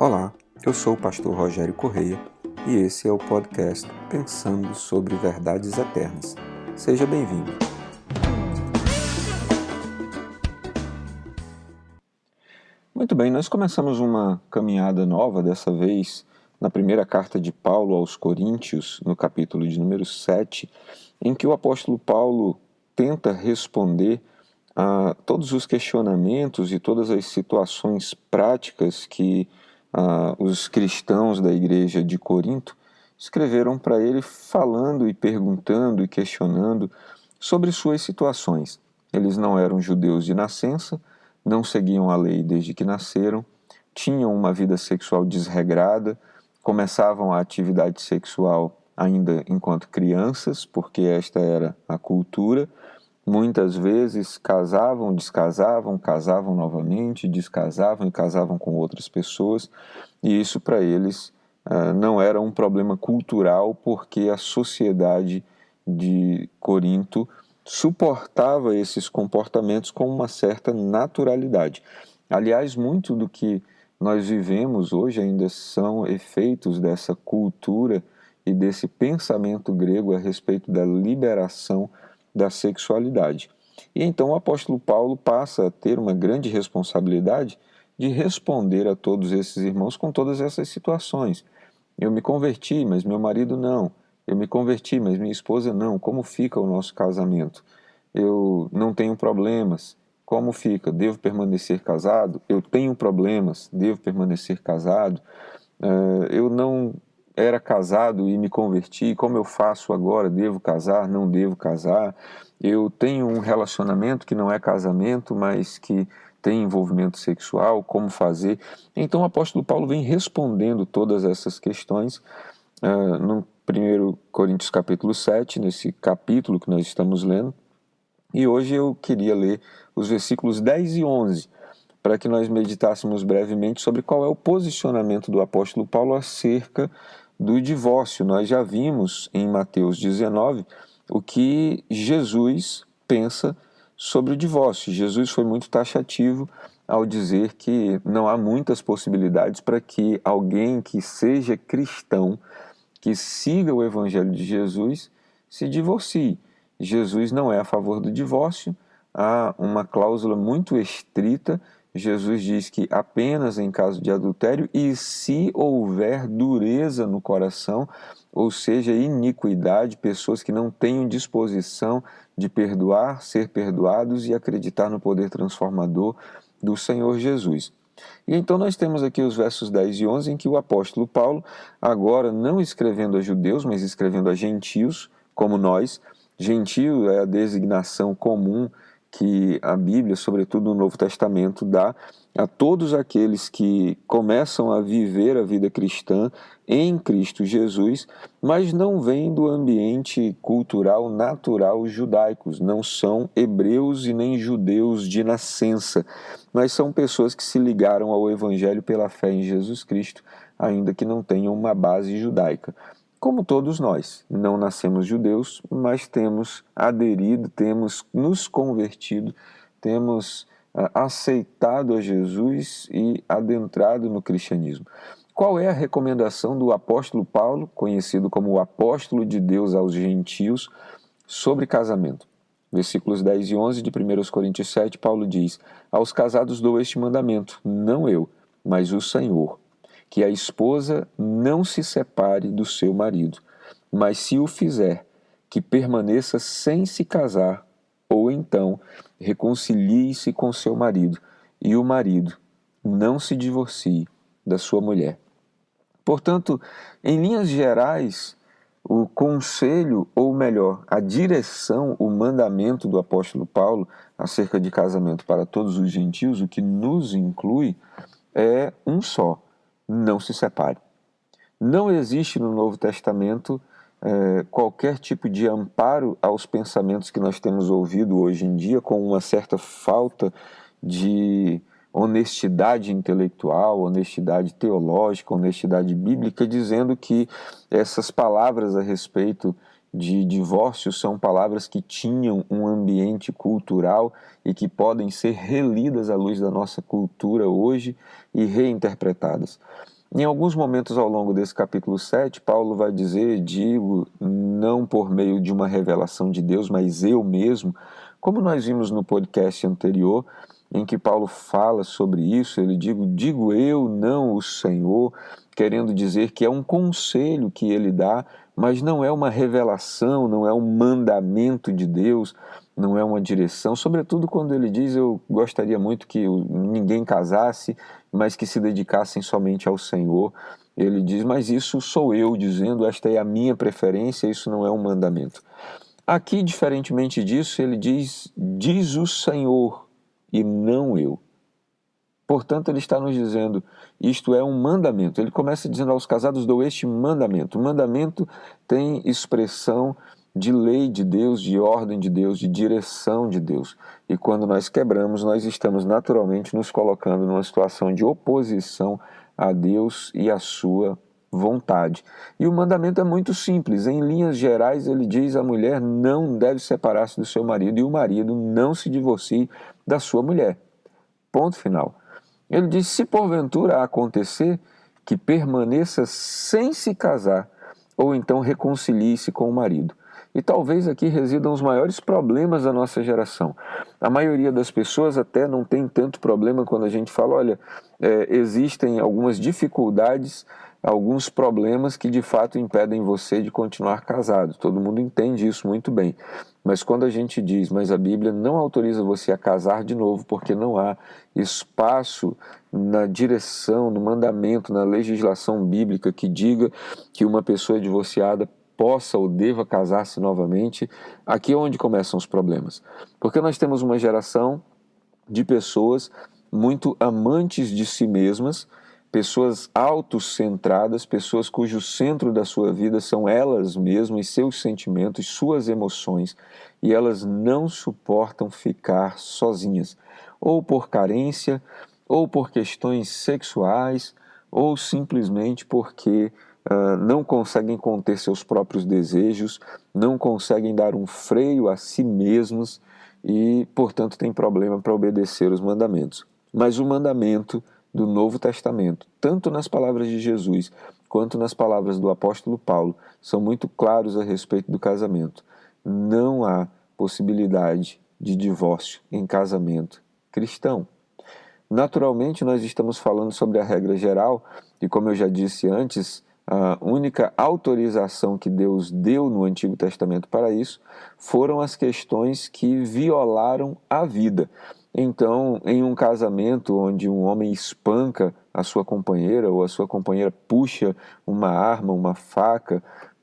Olá, eu sou o pastor Rogério Correia e esse é o podcast Pensando sobre Verdades Eternas. Seja bem-vindo. Muito bem, nós começamos uma caminhada nova, dessa vez na primeira carta de Paulo aos Coríntios, no capítulo de número 7, em que o apóstolo Paulo tenta responder a todos os questionamentos e todas as situações práticas que os cristãos da igreja de Corinto escreveram para ele, falando e perguntando e questionando sobre suas situações. Eles não eram judeus de nascença, não seguiam a lei desde que nasceram, tinham uma vida sexual desregrada, começavam a atividade sexual ainda enquanto crianças, porque esta era a cultura. Muitas vezes casavam, descasavam, casavam novamente, descasavam e casavam com outras pessoas, e isso para eles não era um problema cultural, porque a sociedade de Corinto suportava esses comportamentos com uma certa naturalidade. Aliás, muito do que nós vivemos hoje ainda são efeitos dessa cultura e desse pensamento grego a respeito da liberação da sexualidade. E então o apóstolo Paulo passa a ter uma grande responsabilidade de responder a todos esses irmãos com todas essas situações. Eu me converti, mas meu marido não. Eu me converti, mas minha esposa não. Como fica o nosso casamento? Eu não tenho problemas. Como fica? Devo permanecer casado? Eu tenho problemas. Devo permanecer casado? Eu não era casado e me converti, como eu faço agora? Devo casar? Não devo casar? Eu tenho um relacionamento que não é casamento, mas que tem envolvimento sexual, como fazer? Então o apóstolo Paulo vem respondendo todas essas questões no 1 Coríntios capítulo 7, nesse capítulo que nós estamos lendo, e hoje eu queria ler os versículos 10 e 11, para que nós meditássemos brevemente sobre qual é o posicionamento do apóstolo Paulo acerca do divórcio. Nós já vimos em Mateus 19 o que Jesus pensa sobre o divórcio. Jesus foi muito taxativo ao dizer que não há muitas possibilidades para que alguém que seja cristão, que siga o evangelho de Jesus, se divorcie. Jesus não é a favor do divórcio, há uma cláusula muito estrita. Jesus diz que apenas em caso de adultério e se houver dureza no coração, ou seja, iniquidade, pessoas que não tenham disposição de perdoar, ser perdoados e acreditar no poder transformador do Senhor Jesus. E então nós temos aqui os versos 10 e 11 em que o apóstolo Paulo, agora não escrevendo a judeus, mas escrevendo a gentios, como nós. Gentio é a designação comum que a Bíblia, sobretudo no Novo Testamento, dá a todos aqueles que começam a viver a vida cristã em Cristo Jesus, mas não vêm do ambiente cultural natural judaicos, não são hebreus e nem judeus de nascença, mas são pessoas que se ligaram ao Evangelho pela fé em Jesus Cristo, ainda que não tenham uma base judaica. Como todos nós, não nascemos judeus, mas temos aderido, temos nos convertido, temos aceitado a Jesus e adentrado no cristianismo. Qual é a recomendação do apóstolo Paulo, conhecido como o apóstolo de Deus aos gentios, sobre casamento? Versículos 10 e 11 de 1 Coríntios 7, Paulo diz: aos casados dou este mandamento, não eu, mas o Senhor, que a esposa não se separe do seu marido, mas se o fizer, que permaneça sem se casar, ou então reconcilie-se com seu marido, e o marido não se divorcie da sua mulher. Portanto, em linhas gerais, o conselho, ou melhor, a direção, o mandamento do apóstolo Paulo acerca de casamento para todos os gentios, o que nos inclui, é um só: não se separe. Não existe no Novo Testamento qualquer tipo de amparo aos pensamentos que nós temos ouvido hoje em dia, com uma certa falta de honestidade intelectual, honestidade teológica, honestidade bíblica, dizendo que essas palavras a respeito de divórcio são palavras que tinham um ambiente cultural e que podem ser relidas à luz da nossa cultura hoje e reinterpretadas. Em alguns momentos ao longo desse capítulo 7, Paulo vai dizer, digo, não por meio de uma revelação de Deus, mas eu mesmo, como nós vimos no podcast anterior, em que Paulo fala sobre isso, ele digo eu, não o Senhor, querendo dizer que é um conselho que ele dá, mas não é uma revelação, não é um mandamento de Deus, não é uma direção, sobretudo quando ele diz, eu gostaria muito que ninguém casasse, mas que se dedicassem somente ao Senhor. Ele diz, mas isso sou eu dizendo, esta é a minha preferência, isso não é um mandamento. Aqui, diferentemente disso, ele diz o Senhor e não eu. Portanto, ele está nos dizendo, isto é um mandamento. Ele começa dizendo aos casados, dou este mandamento. O mandamento tem expressão de lei de Deus, de ordem de Deus, de direção de Deus. E quando nós quebramos, nós estamos naturalmente nos colocando numa situação de oposição a Deus e a sua vontade. E o mandamento é muito simples. Em linhas gerais, ele diz a mulher não deve separar-se do seu marido e o marido não se divorcie da sua mulher. Ponto final. Ele diz, se porventura acontecer que permaneça sem se casar, ou então reconcilie-se com o marido. E talvez aqui residam os maiores problemas da nossa geração. A maioria das pessoas até não tem tanto problema quando a gente fala, olha, existem algumas dificuldades, alguns problemas que de fato impedem você de continuar casado. Todo mundo entende isso muito bem. Mas quando a gente diz, mas a Bíblia não autoriza você a casar de novo, porque não há espaço na direção, no mandamento, na legislação bíblica que diga que uma pessoa divorciada possa ou deva casar-se novamente, aqui é onde começam os problemas. Porque nós temos uma geração de pessoas muito amantes de si mesmas, pessoas autocentradas, pessoas cujo centro da sua vida são elas mesmas, seus sentimentos, suas emoções, e elas não suportam ficar sozinhas, ou por carência, ou por questões sexuais, ou simplesmente porque não conseguem conter seus próprios desejos, não conseguem dar um freio a si mesmos e, portanto, têm problema para obedecer os mandamentos. Mas o mandamento do Novo Testamento, tanto nas palavras de Jesus quanto nas palavras do apóstolo Paulo, são muito claros a respeito do casamento. Não há possibilidade de divórcio em casamento cristão. Naturalmente, nós estamos falando sobre a regra geral, e como eu já disse antes, a única autorização que Deus deu no Antigo Testamento para isso foram as questões que violaram a vida. Então, em um casamento onde um homem espanca a sua companheira ou a sua companheira puxa uma arma, uma faca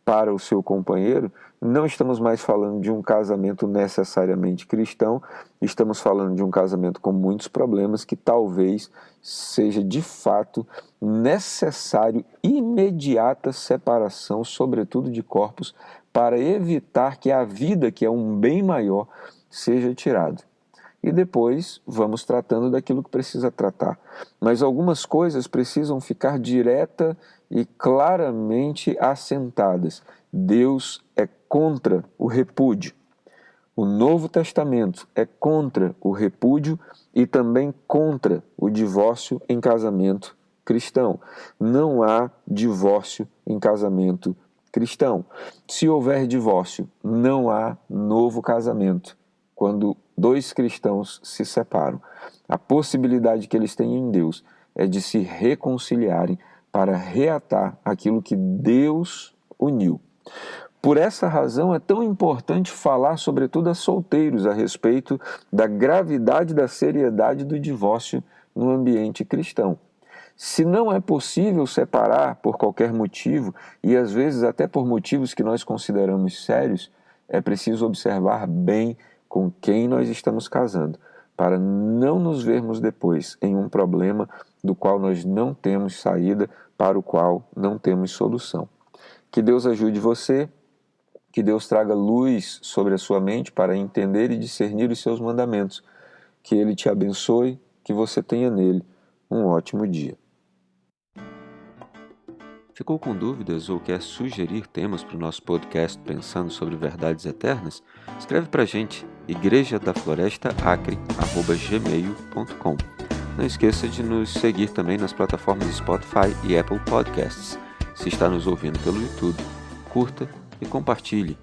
para o seu companheiro, não estamos mais falando de um casamento necessariamente cristão, estamos falando de um casamento com muitos problemas que talvez seja de fato necessário imediata separação, sobretudo de corpos, para evitar que a vida, que é um bem maior, seja tirada. E depois vamos tratando daquilo que precisa tratar. Mas algumas coisas precisam ficar direta e claramente assentadas. Deus é contra o repúdio. O Novo Testamento é contra o repúdio e também contra o divórcio em casamento cristão. Não há divórcio em casamento cristão. Se houver divórcio, não há novo casamento. Quando dois cristãos se separam, a possibilidade que eles têm em Deus é de se reconciliarem para reatar aquilo que Deus uniu. Por essa razão é tão importante falar, sobretudo a solteiros, a respeito da gravidade, da seriedade do divórcio no ambiente cristão. Se não é possível separar por qualquer motivo, e às vezes até por motivos que nós consideramos sérios, é preciso observar bem com quem nós estamos casando, para não nos vermos depois em um problema do qual nós não temos saída, para o qual não temos solução. Que Deus ajude você, que Deus traga luz sobre a sua mente para entender e discernir os seus mandamentos. Que Ele te abençoe, que você tenha nele um ótimo dia. Ficou com dúvidas ou quer sugerir temas para o nosso podcast Pensando sobre Verdades Eternas? Escreve para a gente, igrejadaflorestaacre@gmail.com. Não esqueça de nos seguir também nas plataformas Spotify e Apple Podcasts. Se está nos ouvindo pelo YouTube, curta e compartilhe.